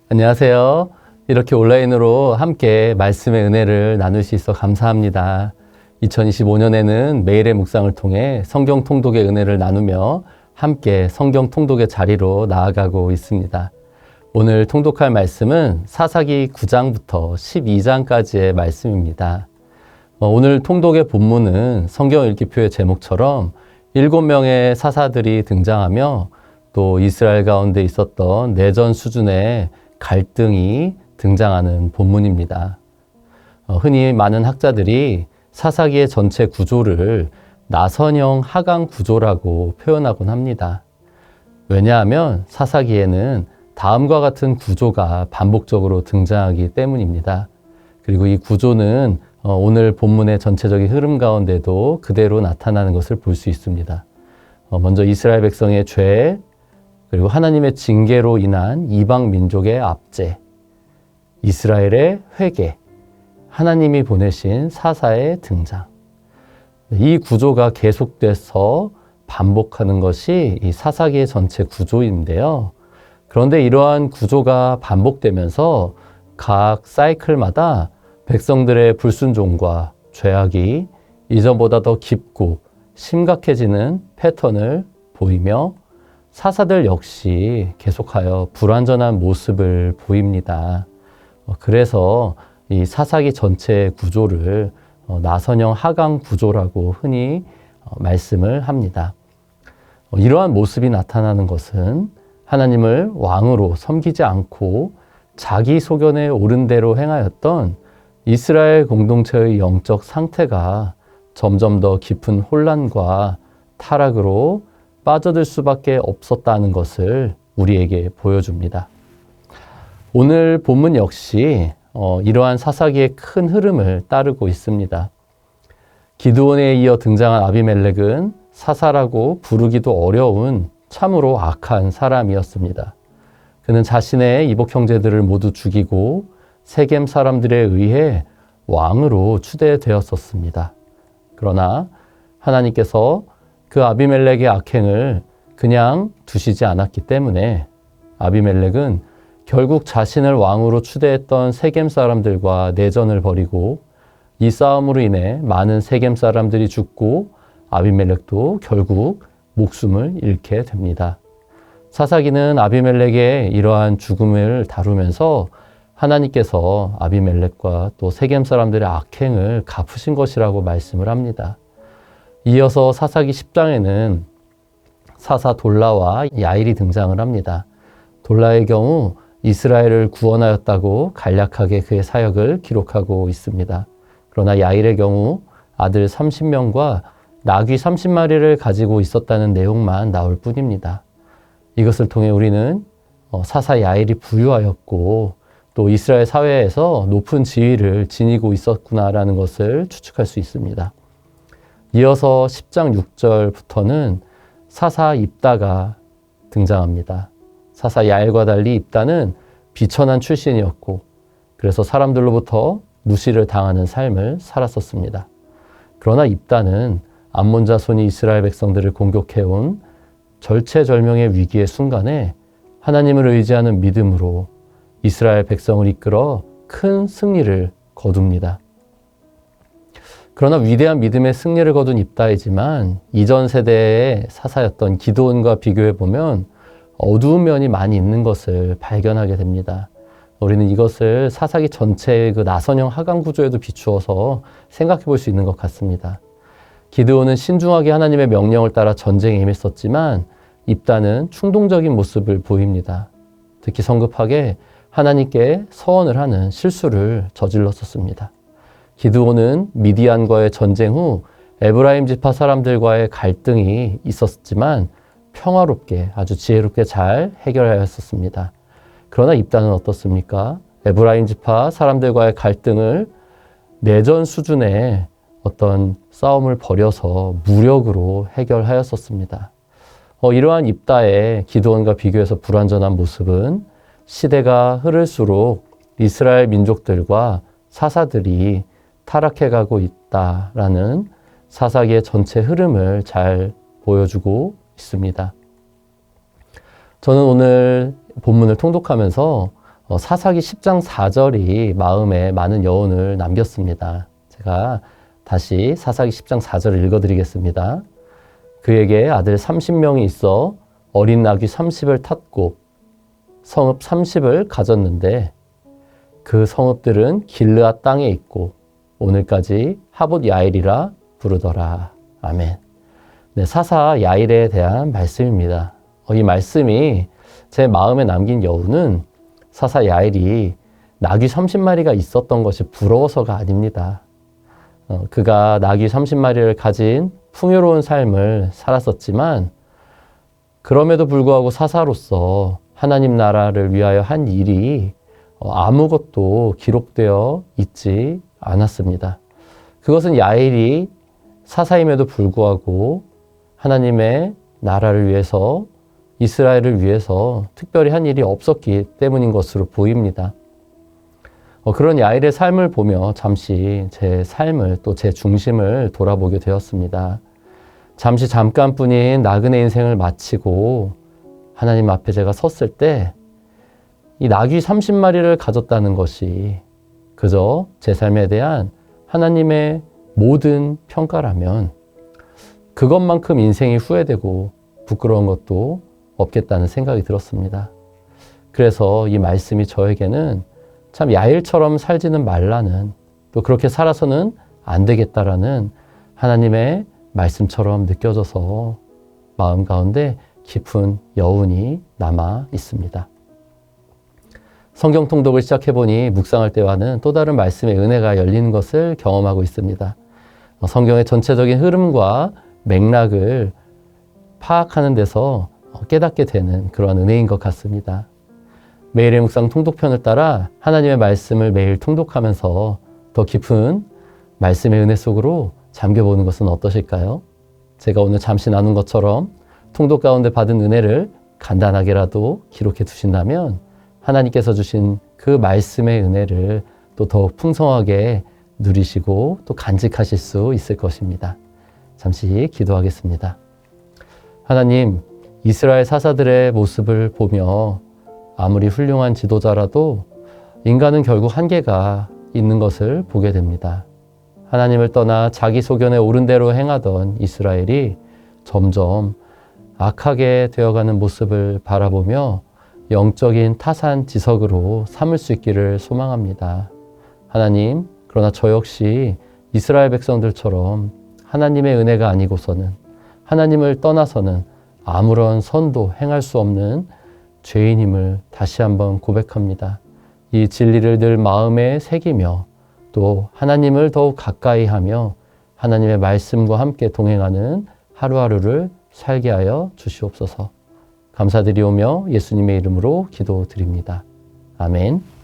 안녕하세요. 이렇게 온라인으로 함께 말씀의 은혜를 나눌 수 있어 감사합니다. 2025년에는 매일의 묵상을 통해 성경 통독의 은혜를 나누며 함께 성경 통독의 자리로 나아가고 있습니다. 오늘 통독할 말씀은 사사기 9장부터 12장까지의 말씀입니다. 오늘 통독의 본문은 성경 읽기표의 제목처럼 7명의 사사들이 등장하며 또 이스라엘 가운데 있었던 내전 수준의 갈등이 등장하는 본문입니다. 흔히 많은 학자들이 사사기의 전체 구조를 나선형 하강 구조라고 표현하곤 합니다. 왜냐하면 사사기에는 다음과 같은 구조가 반복적으로 등장하기 때문입니다. 그리고 이 구조는 오늘 본문의 전체적인 흐름 가운데도 그대로 나타나는 것을 볼 수 있습니다. 먼저 이스라엘 백성의 죄, 그리고 하나님의 징계로 인한 이방 민족의 압제, 이스라엘의 회개, 하나님이 보내신 사사의 등장. 이 구조가 계속돼서 반복하는 것이 이 사사기의 전체 구조인데요. 그런데 이러한 구조가 반복되면서 각 사이클마다 백성들의 불순종과 죄악이 이전보다 더 깊고 심각해지는 패턴을 보이며 사사들 역시 계속하여 불완전한 모습을 보입니다. 그래서 이 사사기 전체 구조를 나선형 하강 구조라고 흔히 말씀을 합니다. 이러한 모습이 나타나는 것은 하나님을 왕으로 섬기지 않고 자기 소견에 옳은 대로 행하였던 이스라엘 공동체의 영적 상태가 점점 더 깊은 혼란과 타락으로 빠져들 수밖에 없었다는 것을 우리에게 보여줍니다. 오늘 본문 역시 이러한 사사기의 큰 흐름을 따르고 있습니다. 기드온에 이어 등장한 아비멜렉은 사사라고 부르기도 어려운 참으로 악한 사람이었습니다. 그는 자신의 이복 형제들을 모두 죽이고 세겜 사람들에 의해 왕으로 추대되었었습니다. 그러나 하나님께서 그 아비멜렉의 악행을 그냥 두시지 않았기 때문에 아비멜렉은 결국 자신을 왕으로 추대했던 세겜 사람들과 내전을 벌이고 이 싸움으로 인해 많은 세겜 사람들이 죽고 아비멜렉도 결국 목숨을 잃게 됩니다. 사사기는 아비멜렉의 이러한 죽음을 다루면서 하나님께서 아비멜렉과 또 세겜 사람들의 악행을 갚으신 것이라고 말씀을 합니다. 이어서 사사기 10장에는 사사 돌라와 야일이 등장을 합니다. 돌라의 경우 이스라엘을 구원하였다고 간략하게 그의 사역을 기록하고 있습니다. 그러나 야일의 경우 아들 30명과 나귀 30마리를 가지고 있었다는 내용만 나올 뿐입니다. 이것을 통해 우리는 사사 야일이 부유하였고 또 이스라엘 사회에서 높은 지위를 지니고 있었구나라는 것을 추측할 수 있습니다. 이어서 10장 6절부터는 사사 입다가 등장합니다. 사사 야일과 달리 입다는 비천한 출신이었고 그래서 사람들로부터 무시를 당하는 삶을 살았었습니다. 그러나 입다는 암몬 자손이 이스라엘 백성들을 공격해온 절체절명의 위기의 순간에 하나님을 의지하는 믿음으로 이스라엘 백성을 이끌어 큰 승리를 거둡니다. 그러나 위대한 믿음의 승리를 거둔 입다이지만 이전 세대의 사사였던 기드온과 비교해보면 어두운 면이 많이 있는 것을 발견하게 됩니다. 우리는 이것을 사사기 전체의 그 나선형 하강 구조에도 비추어서 생각해 볼 수 있는 것 같습니다. 기드온은 신중하게 하나님의 명령을 따라 전쟁에 임했었지만 입다는 충동적인 모습을 보입니다. 특히 성급하게 하나님께 서원을 하는 실수를 저질렀었습니다. 기드온은 미디안과의 전쟁 후 에브라임 지파 사람들과의 갈등이 있었지만 평화롭게 아주 지혜롭게 잘 해결하였었습니다. 그러나 입다는 어떻습니까? 에브라임 지파 사람들과의 갈등을 내전 수준의 어떤 싸움을 벌여서 무력으로 해결하였었습니다. 이러한 입다의 기드온과 비교해서 불완전한 모습은 시대가 흐를수록 이스라엘 민족들과 사사들이 타락해가고 있다라는 사사기의 전체 흐름을 잘 보여주고 있습니다. 저는 오늘 본문을 통독하면서 사사기 10장 4절이 마음에 많은 여운을 남겼습니다. 제가 다시 사사기 10장 4절을 읽어드리겠습니다. 그에게 아들 30명이 있어 어린 나귀 30을 탔고 성읍 30을 가졌는데 그 성읍들은 길르앗 땅에 있고 오늘까지 하봇 야일이라 부르더라. 아멘. 네, 사사 야일에 대한 말씀입니다. 이 말씀이 제 마음에 남긴 여우는 사사 야일이 나귀 30마리가 있었던 것이 부러워서가 아닙니다. 그가 나귀 30마리를 가진 풍요로운 삶을 살았었지만 그럼에도 불구하고 사사로서 하나님 나라를 위하여 한 일이 아무것도 기록되어 있지 않았습니다. 그것은 야일이 사사임에도 불구하고 하나님의 나라를 위해서 이스라엘을 위해서 특별히 한 일이 없었기 때문인 것으로 보입니다. 그런 야일의 삶을 보며 잠시 제 삶을 또 제 중심을 돌아보게 되었습니다. 잠깐뿐인 나그네 인생을 마치고 하나님 앞에 제가 섰을 때 이 나귀 30마리를 가졌다는 것이 그저 제 삶에 대한 하나님의 모든 평가라면 그것만큼 인생이 후회되고 부끄러운 것도 없겠다는 생각이 들었습니다. 그래서 이 말씀이 저에게는 참 야일처럼 살지는 말라는, 또 그렇게 살아서는 안 되겠다라는 하나님의 말씀처럼 느껴져서 마음 가운데 깊은 여운이 남아 있습니다. 성경 통독을 시작해보니 묵상할 때와는 또 다른 말씀의 은혜가 열리는 것을 경험하고 있습니다. 성경의 전체적인 흐름과 맥락을 파악하는 데서 깨닫게 되는 그런 은혜인 것 같습니다. 매일의 묵상 통독편을 따라 하나님의 말씀을 매일 통독하면서 더 깊은 말씀의 은혜 속으로 잠겨보는 것은 어떠실까요? 제가 오늘 잠시 나눈 것처럼 통독 가운데 받은 은혜를 간단하게라도 기록해 두신다면 하나님께서 주신 그 말씀의 은혜를 또 더욱 풍성하게 누리시고 또 간직하실 수 있을 것입니다. 잠시 기도하겠습니다. 하나님, 이스라엘 사사들의 모습을 보며 아무리 훌륭한 지도자라도 인간은 결국 한계가 있는 것을 보게 됩니다. 하나님을 떠나 자기 소견에 옳은 대로 행하던 이스라엘이 점점 악하게 되어가는 모습을 바라보며 영적인 타산지석으로 삼을 수 있기를 소망합니다. 하나님, 그러나 저 역시 이스라엘 백성들처럼 하나님의 은혜가 아니고서는 하나님을 떠나서는 아무런 선도 행할 수 없는 죄인임을 다시 한번 고백합니다. 이 진리를 늘 마음에 새기며 또 하나님을 더욱 가까이 하며 하나님의 말씀과 함께 동행하는 하루하루를 살게 하여 주시옵소서. 감사드리오며 예수님의 이름으로 기도드립니다. 아멘.